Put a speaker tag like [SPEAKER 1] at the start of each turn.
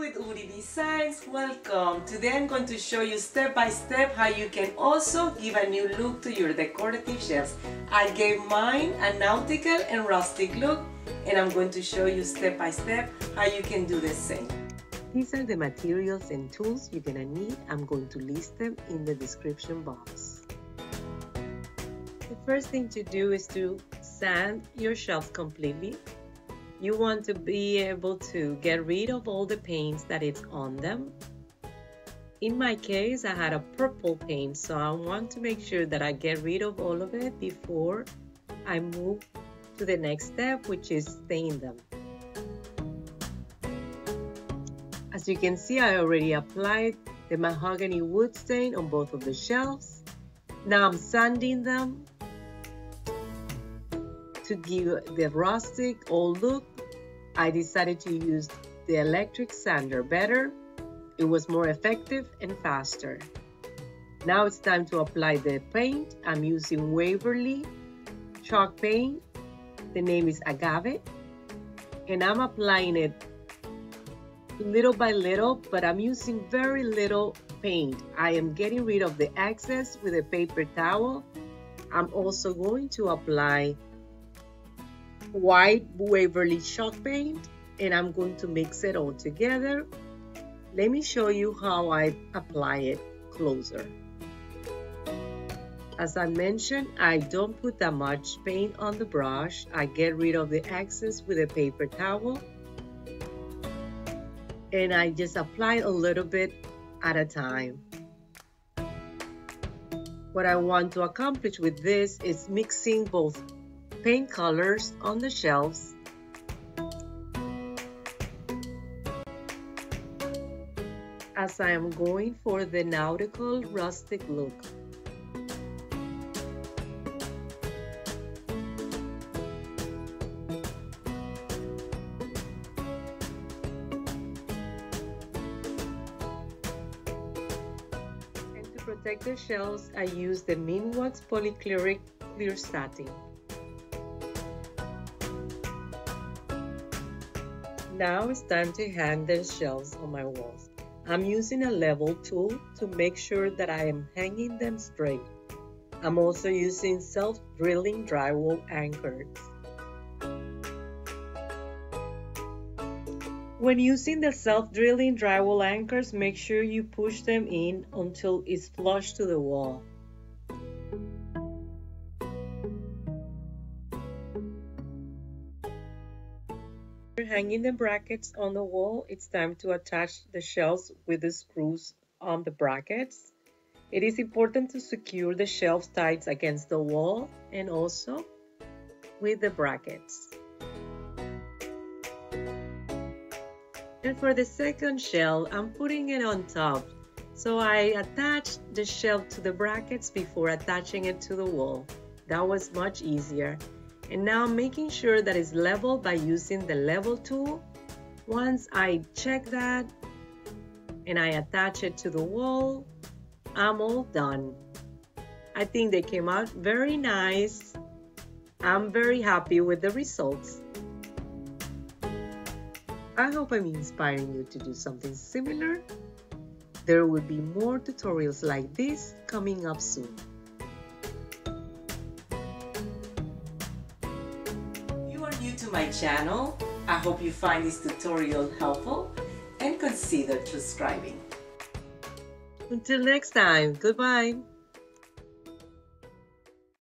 [SPEAKER 1] with Uri Designs. Welcome. Today I'm going to show you step by step how you can also give a new look to your decorative shelves. I gave mine a nautical and rustic look, and I'm going to show you step by step how you can do the same. These are the materials and tools you're gonna need. I'm going to list them in the description box. The first thing to do is to sand your shelves completely. You want to be able to get rid of all the paints that is on them. In my case, I had a purple paint, so I want to make sure that I get rid of all of it before I move to the next step, which is stain them. As you can see, I already applied the mahogany wood stain on both of the shelves. Now I'm sanding them to give the rustic old look. I decided to use the electric sander better. It was more effective and faster. Now it's time to apply the paint. I'm using Waverly chalk paint. The name is Agave. And I'm applying it little by little, but I'm using very little paint. I am getting rid of the excess with a paper towel. I'm also going to apply white Waverly chalk paint, and I'm going to mix it all together. Let me show you how I apply it closer. As I mentioned, I don't put that much paint on the brush. I get rid of the excess with a paper towel, and I just apply a little bit at a time. What I want to accomplish with this is mixing both paint colors on the shelves as I am going for the nautical rustic look. And to protect the shelves, I use the Minwax Polycrylic clear satin. Now it's time to hang the shelves on my walls. I'm using a level tool to make sure that I am hanging them straight. I'm also using self-drilling drywall anchors. When using the self-drilling drywall anchors, make sure you push them in until it's flush to the wall. Hanging the brackets on the wall, it's time to attach the shelves with the screws on the brackets. It is important to secure the shelves tight against the wall and also with the brackets. And for the second shelf, I'm putting it on top. So I attached the shelf to the brackets before attaching it to the wall. That was much easier. And now I'm making sure that it's level by using the level tool. Once I check that and I attach it to the wall, I'm all done. I think they came out very nice. I'm very happy with the results. I hope I'm inspiring you to do something similar. There will be more tutorials like this coming up soon. To my channel, I hope you find this tutorial helpful and consider subscribing. Until next time, goodbye.